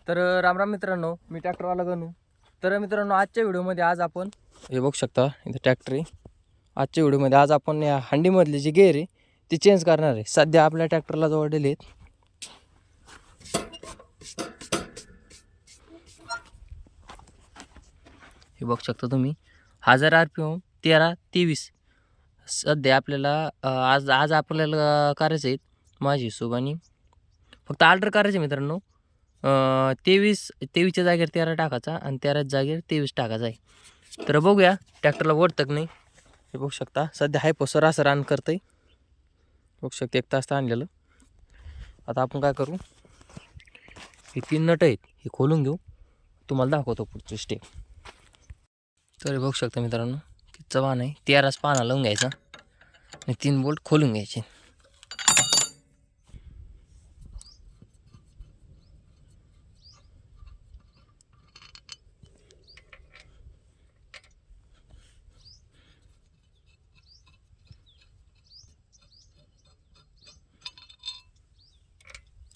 तर राम मित्रांनो, मी ट्रॅक्टरवाला गणू. तर मित्रांनो, आजच्या व्हिडिओमध्ये आज आपण हे बघू शकता, इथं ट्रॅक्टर आहे. आजच्या व्हिडिओमध्ये आज आपण या हंडीमधले जे गेअर आहे ते चेंज करणार आहे. सध्या आपल्या ट्रॅक्टरला जोडलेले आहेत. हे बघू शकता तुम्ही, 1000 RPM 13-23 सध्या आपल्याला आज आज आपल्याला करायचं आहे. माझ्या हिशोबाने फक्त ऑर्डर करायचे मित्रांनो. 23च्या जागेवर 13 टाकायचा आणि 13च्या जागेवर 23 टाकायचा आहे. तर बघूया ट्रॅक्टरला ओढतं की नाही. हे बघू शकता, सध्या हाय पोसर असं रान करतंय. बघू शकता 1 तास आणलेलं. आता आपण काय करू, हे 3 नट आहेत हे खोलून घेऊ, तुम्हाला दाखवतो पुढची स्टेप. तर हे बघू शकता मित्रांनो, किती वाहन आहे. 13च पाना लावून घ्यायचा आणि 3 बोल्ट खोलून घ्यायचे.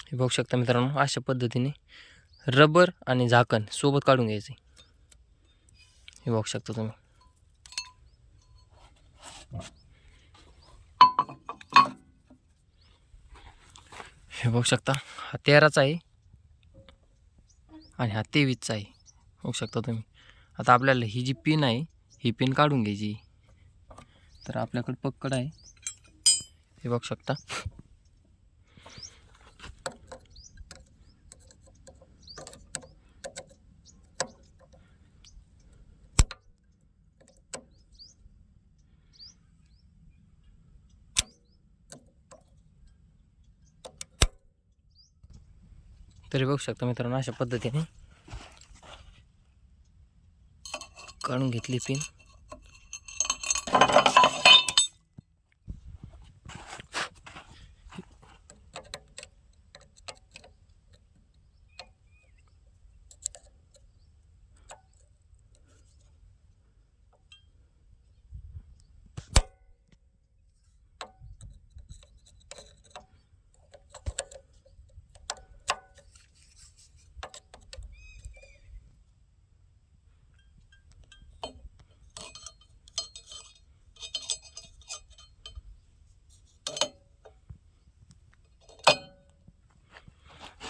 हे बघू शकता मित्रांनो, अशा पद्धतीने रबर आणि झाकण सोबत काढून घ्यायचे. हे बघू शकता तुम्ही. हे बघू शकता, हा 13चा आहे आणि हा 23चा आहे. बघू शकता तुम्ही. आता आपल्याला ही जी पिन आहे ही पिन काढून घ्यायची. तर आपल्याकडे पक्कड आहे, हे बघू शकता. तरी बघू शकता मित्रांनो, अशा पद्धतीने काढून घेतली पिन.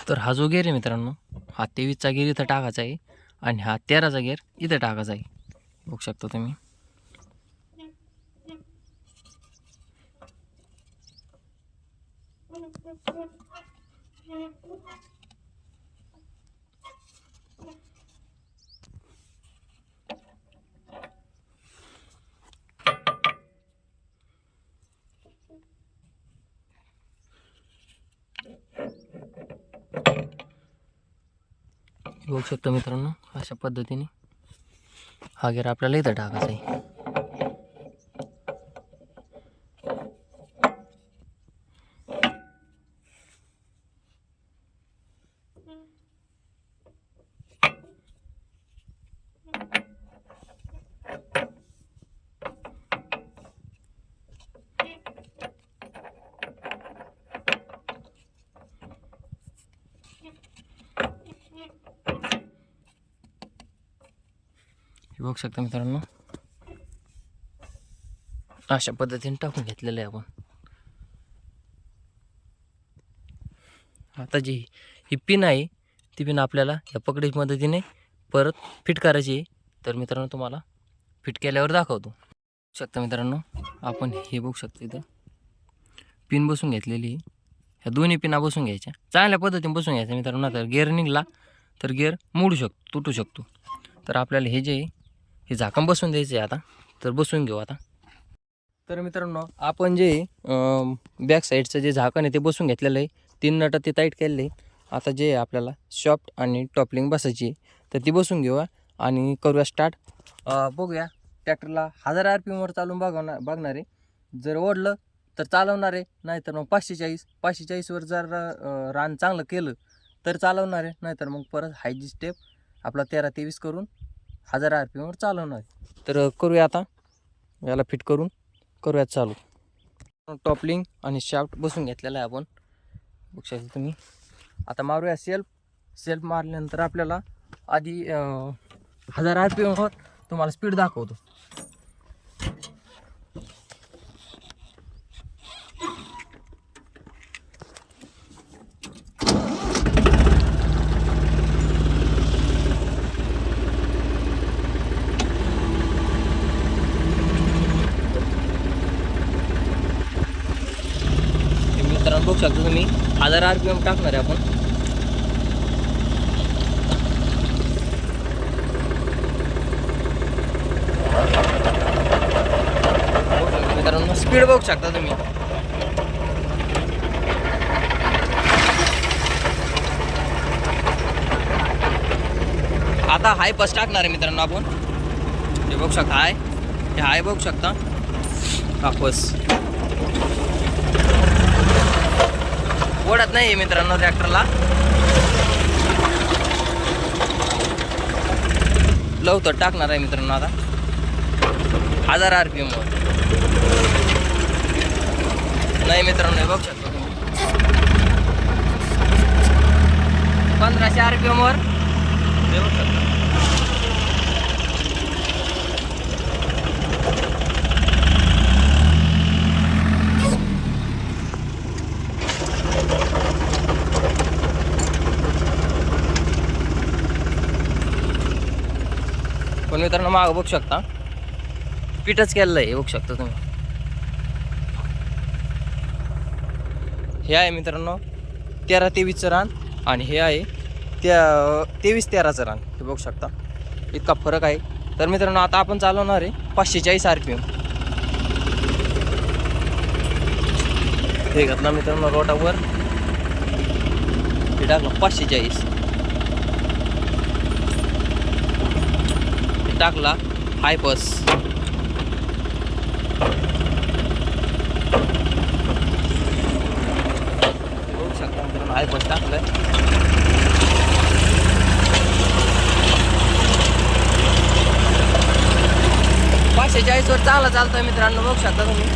तर हा जो गेअर आहे मित्रांनो, हा 23चा गेअर इथं टाकायचा आहे आणि हा 13चा गेअर इथं टाकायचा आहे. बघू शकता तुम्ही. बघू शकता मित्रांनो, अशा पद्धतीने हा गेअर आपल्याला इथं टाकायचा आहे. हे बघू शकता मित्रांनो, अशा पद्धतीने टाकून घेतलेलं आहे आपण. आता जी ही पिन आहे ती पिन आपल्याला या पकडीच्या मदतीने परत फिट करायची आहे. तर मित्रांनो, तुम्हाला फिट केल्यावर दाखवतो. बघू शकता मित्रांनो, आपण हे बघू शकता इथं पिन बसून घेतलेली आहे. ह्या दोन्ही पिना बसून घ्यायच्या, चांगल्या पद्धतीने बसून घ्यायच्या मित्रांनो. तर गिअर निघला तर गिअर मोडू शकतो, तुटू शकतो. तर आपल्याला हे जे हे झाकण बसून द्यायचं आहे. आता तर बसून घेऊ आता. तर मित्रांनो, आपण जे बॅक साईडचं जे झाकण आहे ते बसून घेतलेलं आहे. 3 नट ते टाईट केलेले. आता जे आपल्याला शॉफ्ट आणि टॉपलिंग बसायची आहे तर ती बसून घेऊया आणि करूया स्टार्ट. बघूया ट्रॅक्टरला 1000 RPM वर चालून बघणार आहे. जर ओढलं तर चालवणार आहे, नाहीतर मग 540वर जर रान चांगलं केलं तर चालवणार आहे, नाहीतर मग परत हाय जी स्टेप आपला 13-23 करून 1000 RPM वर चालवणार आहे. तर करूया आता, याला फिट करून करूयात चालू. टॉपलिंग आणि शाफ्ट बसून घेतलेला आहे आपण, बघू शकता तुम्ही. आता मारूया सेल्फ सेल्फ मारल्यानंतर आपल्याला आधी 1000 RPM वर तुम्हाला स्पीड दाखवतो. मित्रांनो बघू शकता तुम्ही 1000 RPM टाकणार आहे आपण. मित्रांनो स्पीड बघू शकता तुम्ही. आता हाय बस टाकणार आहे मित्रांनो आपण. हे बघू शकता हाय, हे हाय बघू शकता वापस ओढत नाही मित्रांनो ट्रॅक्टरला. लवकर टाकणार आहे मित्रांनो आता 1000 RPM वर. नाही मित्रांनो हे बघू शकता तुम्ही 1500 RPM वर हे बघू शकता. पण मित्रांनो मागं बघू शकता पीठच केलेलं आहे. बघू शकता तुम्ही. हे आहे मित्रांनो 13-23चं रान आणि हे आहे 23-13चं रान. हे बघू शकता इतका फरक आहे. तर मित्रांनो आता आपण चालवणार आहे 540 RPM. हे घातला मित्रांनो रोटावर, हे टाकलं 540. हे टाकला हाय बस. हाय बस टाकलंय. पाचशे 40 वर चांगला चालतोय मित्रांनो बघू शकता तुम्ही.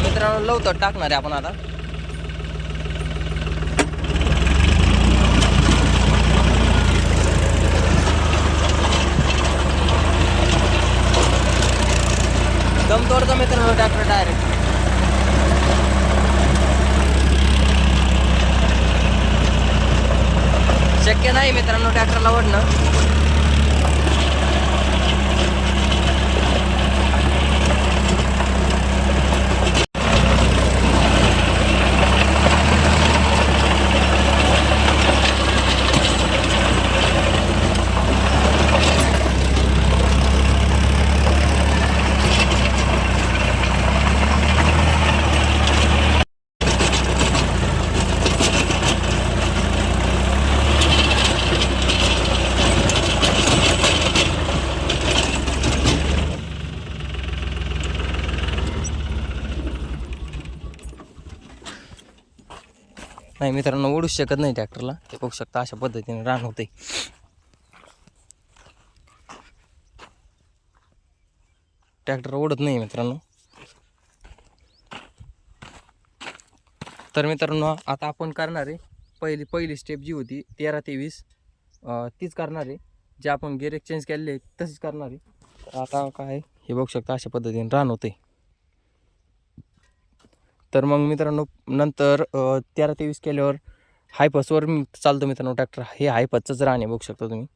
मित्रांनो लवकर टाकणार आहे आपण आता. दम तोडतो मित्रांनो ट्रॅक्टर डायरेक्ट. शक्य नाही मित्रांनो ट्रॅक्टरला ओढणं. नाही मित्रांनो ओढूच शकत नाही ट्रॅक्टरला. ते बघू शकता अशा पद्धतीने रान होते. ट्रॅक्टर ओढत नाही मित्रांनो. तर मित्रांनो आता आपण करणार आहे पहिली स्टेप जी होती 13-23 तीच करणार आहे. जे आपण गेअर एक्सचेंज केलेले तशीच करणार आहे. तर आता काय हे बघू शकता अशा पद्धतीने रान होते. तर मग मित्रांनो नंतर 13-23 केल्यावर हायपसवर चालतो मित्रांनो ट्रॅक्टर. हे हायपसचंच रान आहे बघू शकता तुम्ही.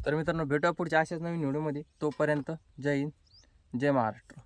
तर मित्रांनो भेटूया पुढच्या अशाच नवीन व्हिडिओमध्ये. तोपर्यंत जय हिंद जय महाराष्ट्र.